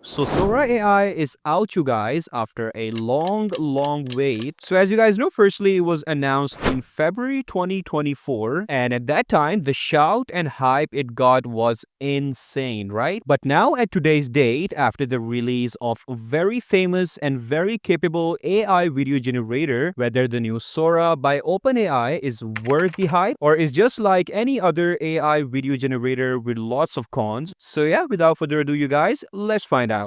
So Sora AI is out, you guys, after a long wait. So as you guys know, firstly, it was announced in February 2024. And at that time, the shout and hype it got was insane, right? But now at today's date, after the release of a very famous and very capable AI video generator, whether the new Sora by OpenAI is worth the hype or is just like any other AI video generator with lots of cons. So yeah, without further ado, you guys, let's find out.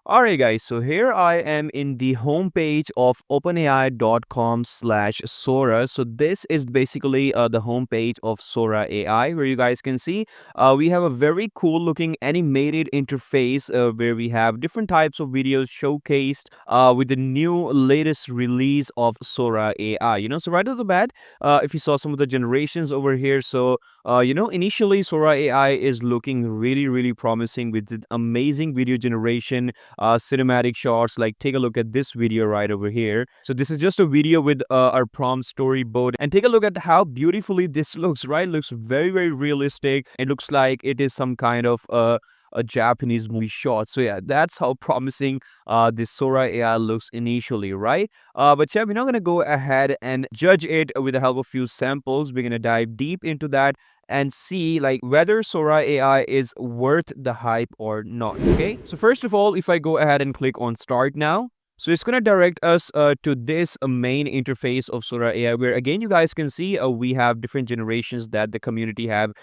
Alright guys, so here I am in the homepage of openai.com/Sora. So this is basically the homepage of Sora AI, where you guys can see we have a very cool looking animated interface where we have different types of videos showcased with the new latest release of Sora AI. So right off the bat, if you saw some of the generations over here, so initially Sora AI is looking really promising with the amazing video generation, cinematic shots. Like, take a look at this video right over here. So this is just a video with our prompt storyboard, and take a look at how beautifully this looks, right? Looks very realistic. It looks like it is some kind of a Japanese movie shot. So yeah, that's how promising this Sora AI looks initially, right? But yeah, we're not gonna go ahead and judge it with the help of few samples. We're gonna dive deep into that and see like whether Sora AI is worth the hype or not. Okay, so first of all, if I go ahead and click on start now, so it's gonna direct us to this main interface of Sora AI, where again you guys can see we have different generations that the community have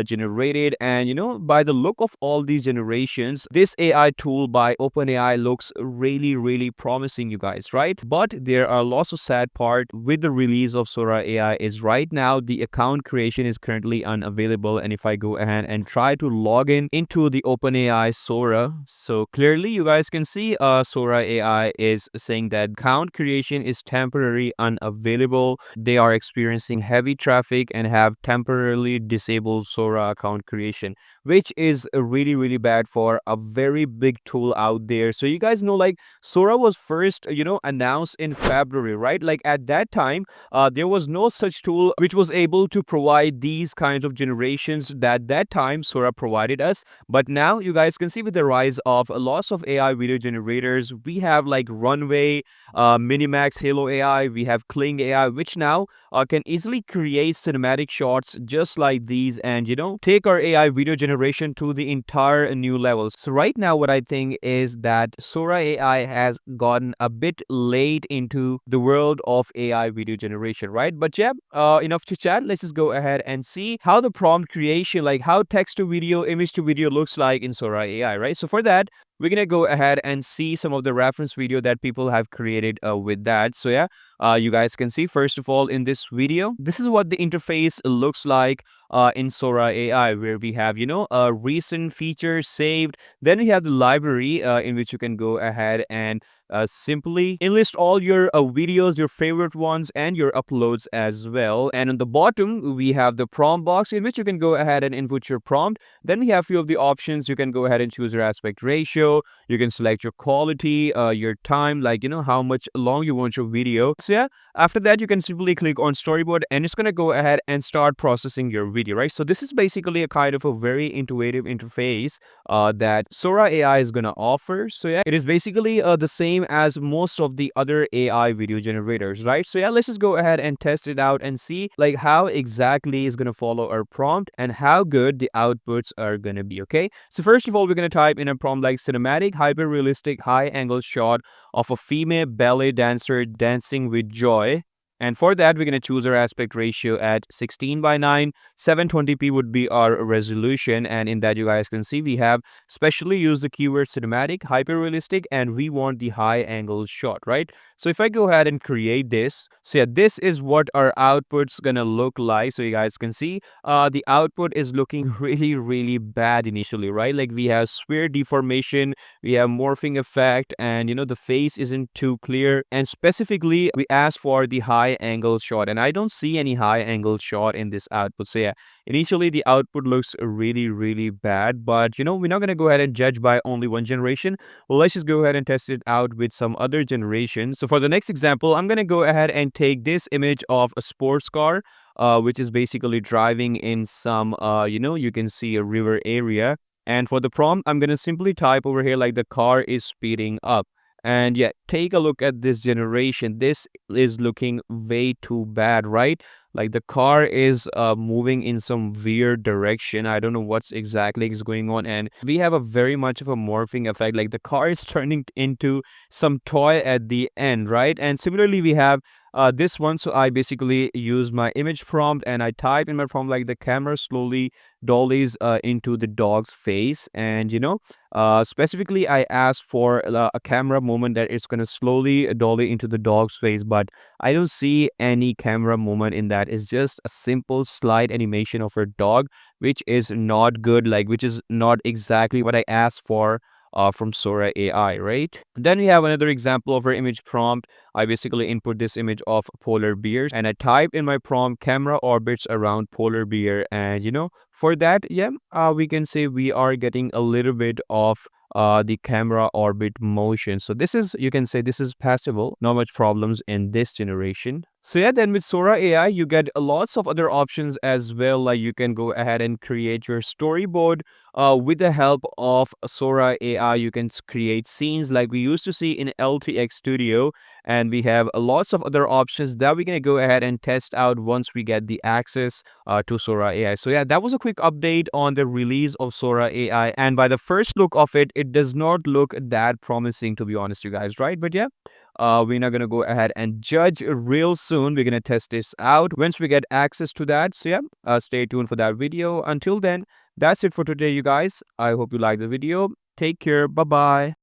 generated, and by the look of all these generations, this AI tool by OpenAI looks really promising, you guys, right? But there are lots of sad part with the release of Sora AI is right now the account creation is currently unavailable, and if I go ahead and try to log in into the OpenAI Sora, so clearly you guys can see Sora AI is saying that account creation is temporarily unavailable. They are experiencing heavy traffic and have temporarily disabled Sora account creation, which is really bad for a very big tool out there. So you guys know, like, Sora was first announced in February, right? Like at that time there was no such tool which was able to provide these kinds of generations that time Sora provided us. But now you guys can see with the rise of lots of AI video generators, we have like Runway, Minimax, Halo AI, we have Kling AI, which now can easily create cinematic shots just like these, and take our AI video generation to the entire new levels. So right now what I think is that Sora AI has gotten a bit late into the world of AI video generation, right? But yeah, enough to chat. Let's just go ahead and see how the prompt creation, like how text to video, image to video looks like in Sora AI, right? So for that, we're gonna go ahead and see some of the reference video that people have created with that. So yeah, you guys can see first of all in this video, this is what the interface looks like in Sora AI, where we have a recent feature saved. Then we have the library in which you can go ahead and simply enlist all your videos, your favorite ones, and your uploads as well. And on the bottom, we have the prompt box in which you can go ahead and input your prompt. Then we have few of the options. You can go ahead and choose your aspect ratio. You can select your quality, your time, like how much long you want your video. So yeah, after that you can simply click on storyboard, and it's gonna go ahead and start processing your video, right? So this is basically a kind of a very intuitive interface that Sora AI is gonna offer. So yeah, it is basically the same as most of the other AI video generators, right? So yeah, let's just go ahead and test it out and see like how exactly is gonna follow our prompt and how good the outputs are gonna be. Okay, so first of all, we're gonna type in a prompt like cinematic hyper realistic high angle shot of a female ballet dancer dancing with joy. And for that, we're going to choose our aspect ratio at 16:9. 720p would be our resolution. And in that, you guys can see we have specially used the keyword cinematic, hyper realistic, and we want the high angle shot, right? So if I go ahead and create this, so yeah, this is what our output's going to look like. So you guys can see the output is looking really bad initially, right? Like we have sphere deformation, we have morphing effect, and the face isn't too clear. And specifically, we asked for the high angle shot, and I don't see any high angle shot in this output. So yeah, initially the output looks really bad, but we're not going to go ahead and judge by only one generation. Well, let's just go ahead and test it out with some other generations. So for the next example, I'm going to go ahead and take this image of a sports car, which is basically driving in some you can see a river area. And for the prompt, I'm gonna simply type over here like the car is speeding up. And yeah, take a look at this generation. This is looking way too bad, right? Like the car is moving in some weird direction. I don't know what's exactly is going on. And we have a very much of a morphing effect. Like the car is turning into some toy at the end, right? And similarly, we have this one. So I basically use my image prompt and I type in my prompt like the camera slowly dollies into the dog's face. And specifically I asked for a camera moment that it's going to slowly dolly into the dog's face, but I don't see any camera moment in that. It's just a simple slide animation of a dog, which is not good, like which is not exactly what I asked for from Sora AI, right? Then we have another example of our image prompt. I basically input this image of polar bears and I type in my prompt camera orbits around polar bear. And for that, yeah, we can say we are getting a little bit of the camera orbit motion. So this is, you can say this is passable, not much problems in this generation. So yeah, then with Sora AI, you get lots of other options as well. Like you can go ahead and create your storyboard with the help of Sora AI. You can create scenes like we used to see in LTX Studio, and we have lots of other options that we're going to go ahead and test out once we get the access to Sora AI. So yeah, that was a quick update on the release of Sora AI, and by the first look of it, it does not look that promising, to be honest, you guys, right? But yeah, we're not gonna go ahead and judge real soon. We're gonna test this out once we get access to that. So yeah, stay tuned for that video. Until then, that's it for today, you guys. I hope you like the video. Take care. Bye bye.